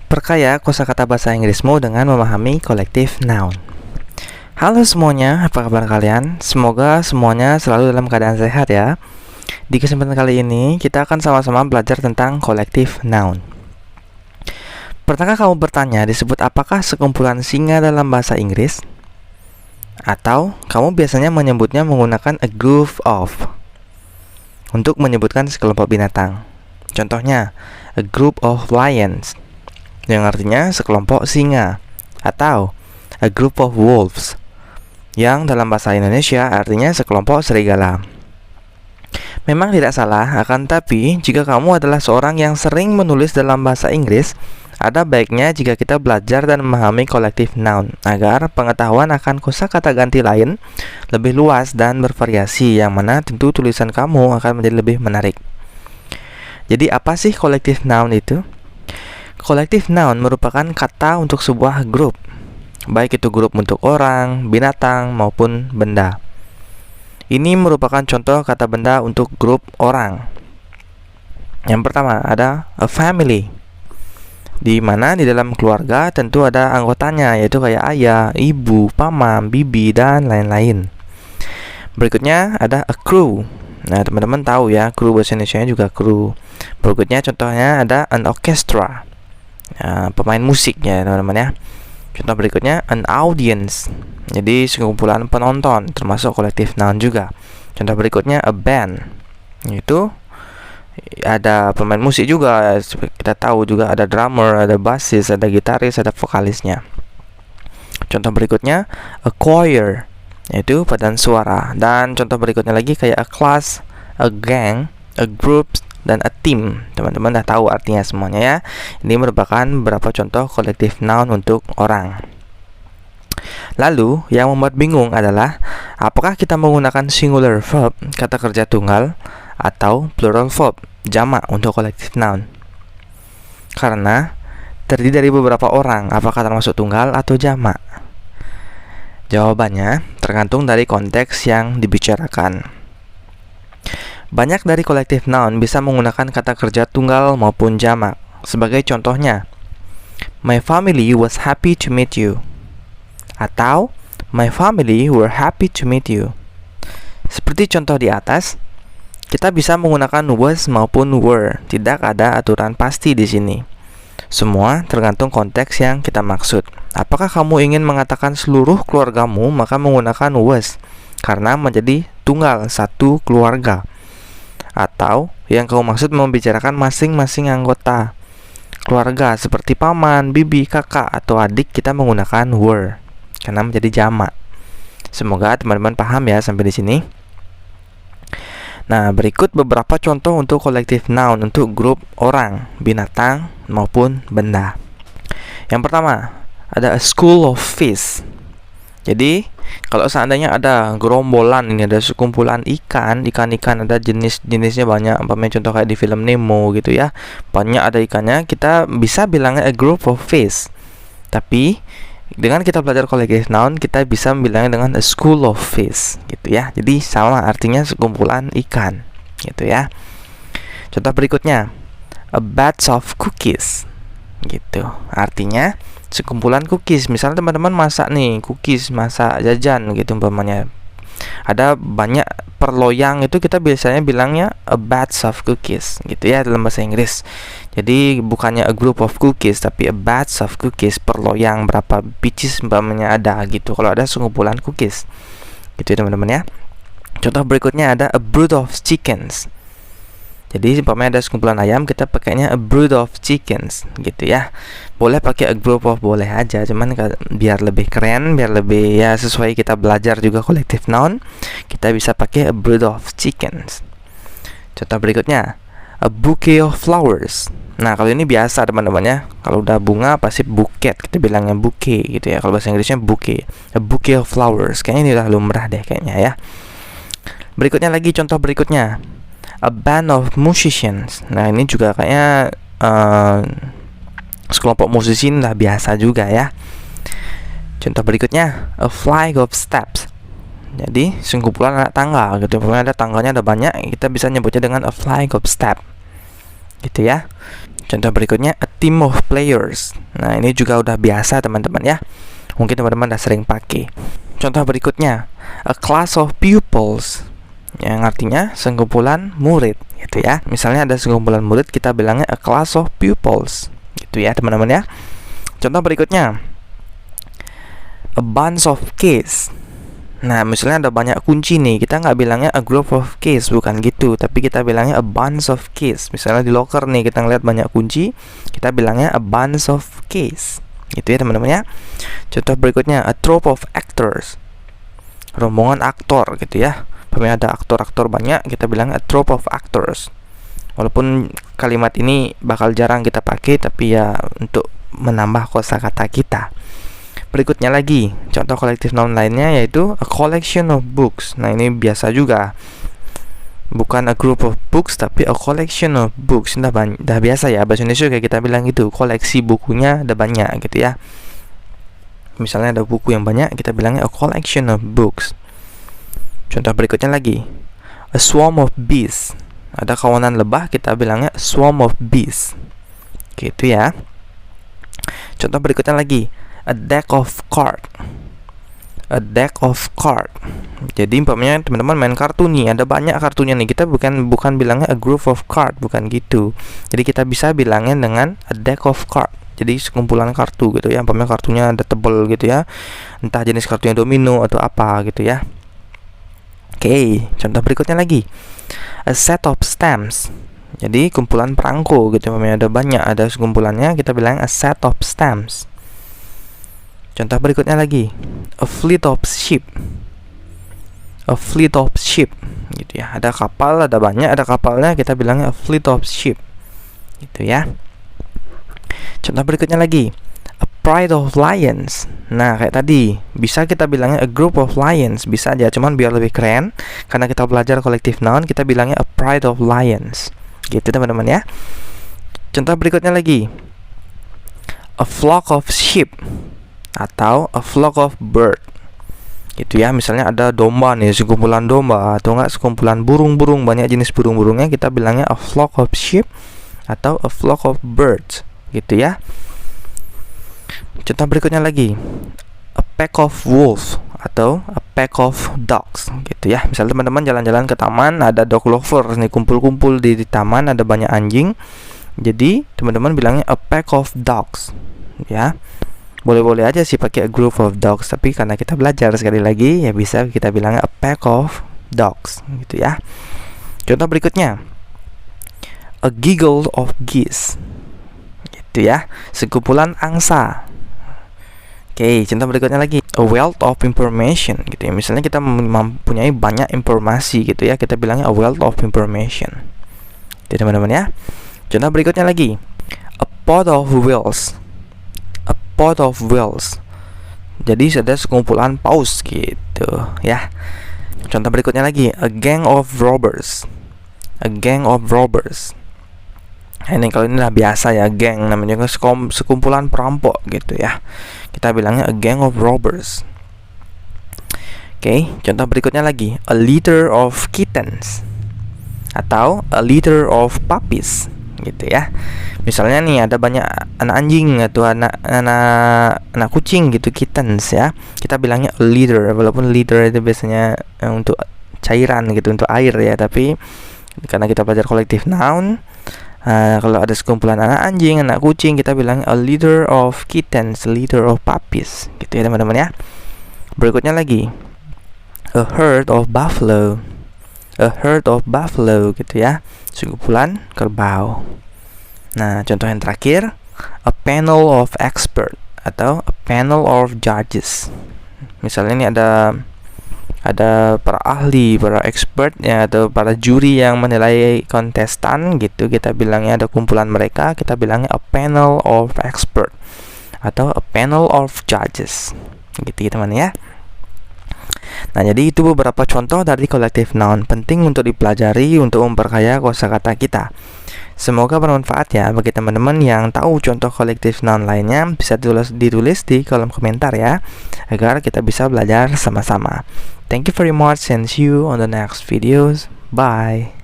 Perkaya kosakata bahasa Inggrismu dengan memahami collective noun. Halo semuanya, apa kabar kalian? Semoga semuanya selalu dalam keadaan sehat ya. Di kesempatan kali ini, kita akan sama-sama belajar tentang collective noun. Pernahkah kamu bertanya disebut apakah sekumpulan singa dalam bahasa Inggris? Atau kamu biasanya menyebutnya menggunakan a group of untuk menyebutkan sekelompok binatang. Contohnya, a group of lions yang artinya sekelompok singa, atau a group of wolves yang dalam bahasa Indonesia artinya sekelompok serigala. Memang tidak salah, akan tapi jika kamu adalah seorang yang sering menulis dalam bahasa Inggris, ada baiknya jika kita belajar dan memahami collective noun agar pengetahuan akan kosakata ganti lain lebih luas dan bervariasi, yang mana tentu tulisan kamu akan menjadi lebih menarik. Jadi apa sih collective noun itu? Collective noun merupakan kata untuk sebuah grup, baik itu grup untuk orang, binatang, maupun benda. Ini merupakan contoh kata benda untuk grup orang. Yang pertama ada a family, di mana di dalam keluarga tentu ada anggotanya, yaitu kayak ayah, ibu, paman, bibi, dan lain-lain. Berikutnya ada a crew. Nah, teman-teman tahu ya, crew bahasa Indonesia juga crew. Berikutnya contohnya ada an orchestra, pemain musik ya teman-teman ya. Contoh berikutnya an audience, jadi sekumpulan penonton, termasuk collective noun juga. Contoh berikutnya a band, yaitu ada pemain musik juga. Kita tahu juga ada drummer, ada bassist, ada gitaris, ada vokalisnya. Contoh berikutnya a choir, yaitu paduan suara. Dan contoh berikutnya lagi kayak a class, a gang, a group, dan a team. Teman-teman dah tahu artinya semuanya ya. Ini merupakan beberapa contoh collective noun untuk orang. Lalu yang membuat bingung adalah apakah kita menggunakan singular verb, kata kerja tunggal, atau plural verb, jamak untuk collective noun. Karena terdiri dari beberapa orang, apakah termasuk tunggal atau jamak? Jawabannya tergantung dari konteks yang dibicarakan. Banyak dari collective noun bisa menggunakan kata kerja tunggal maupun jamak. Sebagai contohnya, my family was happy to meet you, atau my family were happy to meet you. Seperti contoh di atas, kita bisa menggunakan was maupun were. Tidak ada aturan pasti di sini. Semua tergantung konteks yang kita maksud. Apakah kamu ingin mengatakan seluruh keluargamu, maka menggunakan was, karena menjadi tunggal, satu keluarga. Atau yang kamu maksud membicarakan masing-masing anggota keluarga seperti paman, bibi, kakak, atau adik, kita menggunakan were karena menjadi jamak. Semoga teman-teman paham ya sampai di sini. Nah, berikut beberapa contoh untuk collective noun untuk grup orang, binatang, maupun benda. Yang pertama, ada a school of fish. Jadi, kalau seandainya ada gerombolan, ini ada sekumpulan ikan, ada jenis-jenisnya banyak. Umpamanya contoh kayak di film Nemo gitu ya. Banyak ada ikannya, kita bisa bilangnya a group of fish. Tapi dengan kita belajar collective noun, kita bisa bilangnya dengan a school of fish gitu ya. Jadi sama artinya sekumpulan ikan gitu ya. Contoh berikutnya, a batch of cookies gitu. Artinya sekumpulan cookies. Misalnya teman-teman masak nih cookies, masak jajan gitu umpamanya. Ada banyak perloyang, itu kita biasanya bilangnya a batch of cookies gitu ya dalam bahasa Inggris. Jadi bukannya a group of cookies, tapi a batch of cookies, perloyang berapa pieces umpamanya ada gitu. Kalau ada sekumpulan cookies. Gitu ya teman-teman ya. Contoh berikutnya ada a brood of chickens. Jadi umpamanya ada sekumpulan ayam, kita pakainya a brood of chickens gitu ya. Boleh pakai a group of, boleh aja, cuman biar lebih keren, biar lebih ya sesuai kita belajar juga collective noun, kita bisa pakai a brood of chickens. Contoh berikutnya, a bouquet of flowers. Nah, kalau ini biasa teman-teman ya. Kalau udah bunga pasti buket, kita bilangnya bouquet gitu ya. Kalau bahasa Inggrisnya bouquet. A bouquet of flowers. Kayaknya ini udah lumrah deh kayaknya ya. Berikutnya lagi, contoh berikutnya, a band of musicians. Nah, ini juga kayaknya sekelompok musisi lah, biasa juga ya. Contoh berikutnya, a flight of steps. Jadi sekumpulan anak tangga gitu. Pokoknya ada tangganya ada banyak, kita bisa nyebutnya dengan a flight of step gitu ya. Contoh berikutnya, a team of players. Nah, ini juga udah biasa teman-teman ya. Mungkin teman-teman udah sering pakai. Contoh berikutnya, a class of pupils, yang artinya sekumpulan murid gitu ya. Misalnya ada sekumpulan murid, kita bilangnya a class of pupils gitu ya teman-teman ya. Contoh berikutnya, a bunch of keys. Nah, misalnya ada banyak kunci nih, kita nggak bilangnya a group of keys, bukan gitu, tapi kita bilangnya a bunch of keys. Misalnya di locker nih, kita ngeliat banyak kunci, kita bilangnya a bunch of keys gitu ya teman-teman ya. Contoh berikutnya, a troupe of actors, rombongan aktor gitu ya. Apabila ada aktor-aktor banyak, kita bilang a troupe of actors. Walaupun kalimat ini bakal jarang kita pakai, tapi ya untuk menambah kosakata kita. Berikutnya lagi, contoh collective noun lainnya yaitu a collection of books. Nah, ini biasa juga, bukan a group of books, tapi a collection of books. Dah biasa ya, bahasa Indonesia kayak kita bilang gitu, koleksi bukunya ada banyak gitu ya. Misalnya ada buku yang banyak, kita bilangnya a collection of books. Contoh berikutnya lagi, a swarm of bees. Ada kawanan lebah, kita bilangnya a swarm of bees gitu ya. Contoh berikutnya lagi, a deck of card. A deck of card. Jadi umpamanya teman-teman main kartu nih, ada banyak kartunya nih, kita bukan bilangnya a group of card, bukan gitu. Jadi kita bisa bilangnya dengan a deck of card. Jadi sekumpulan kartu gitu ya. Umpamanya kartunya ada tebel gitu ya, entah jenis kartunya domino atau apa gitu ya. Oke, contoh berikutnya lagi, a set of stamps. Jadi kumpulan perangko gitu. Umpamanya ada banyak, ada sekumpulannya, kita bilang a set of stamps. Contoh berikutnya lagi, a fleet of ship. A fleet of ship gitu ya. Ada kapal, ada banyak, ada kapalnya, kita bilangnya a fleet of ship gitu ya. Contoh berikutnya lagi, a pride of lions. Nah, kayak tadi, bisa kita bilangnya a group of lions, bisa aja, cuman biar lebih keren, karena kita belajar collective noun, kita bilangnya a pride of lions gitu teman-teman ya. Contoh berikutnya lagi, a flock of sheep atau a flock of bird gitu ya. Misalnya ada domba nih, sekumpulan domba, atau enggak sekumpulan burung-burung, banyak jenis burung-burungnya, kita bilangnya a flock of sheep atau a flock of birds gitu ya. Contoh berikutnya lagi, a pack of wolves atau a pack of dogs gitu ya. Misalnya teman-teman jalan-jalan ke taman, ada dog lover nih, kumpul-kumpul di taman, ada banyak anjing, jadi teman-teman bilangnya a pack of dogs ya. Boleh-boleh aja sih pakai a group of dogs, tapi karena kita belajar sekali lagi, ya bisa kita bilangnya a pack of dogs gitu ya. Contoh berikutnya, a giggle of geese gitu ya, sekumpulan angsa. Oke, contoh berikutnya lagi, a wealth of information gitu ya. Misalnya kita mempunyai banyak informasi gitu ya, kita bilangnya a wealth of information gitu teman-teman ya. Contoh berikutnya lagi, a pot of whales. A pot of whales. Jadi ada sekumpulan paus gitu ya. Contoh berikutnya lagi, a gang of robbers. A gang of robbers. Ini kalau ini lah biasa ya, gang namanya, sekumpulan perampok gitu ya. Kita bilangnya a gang of robbers. Oke, contoh berikutnya lagi, a litter of kittens atau a litter of puppies gitu ya. Misalnya nih ada banyak anak anjing atau anak kucing gitu, kittens ya. Kita bilangnya a litter, walaupun litter itu biasanya untuk cairan gitu, untuk air ya, tapi karena kita belajar collective noun, kalau ada sekumpulan anak anjing, anak kucing, kita bilang a litter of kittens, a litter of puppies gitu ya teman-teman ya. Berikutnya lagi, a herd of buffalo. A herd of buffalo gitu ya, sekumpulan kerbau. Nah, contoh yang terakhir, a panel of expert atau a panel of judges. Misalnya ini ada para ahli, para expert ya, atau para juri yang menilai kontestan gitu, kita bilangnya ada kumpulan mereka, kita bilangnya a panel of expert atau a panel of judges gitu ya teman ya. Nah, jadi itu beberapa contoh dari collective noun, penting untuk dipelajari untuk memperkaya kosakata kita. Semoga bermanfaat ya bagi teman-teman yang tahu contoh collective noun lainnya, bisa ditulis di kolom komentar ya, agar kita bisa belajar sama-sama. Thank you very much and see you on the next videos. Bye.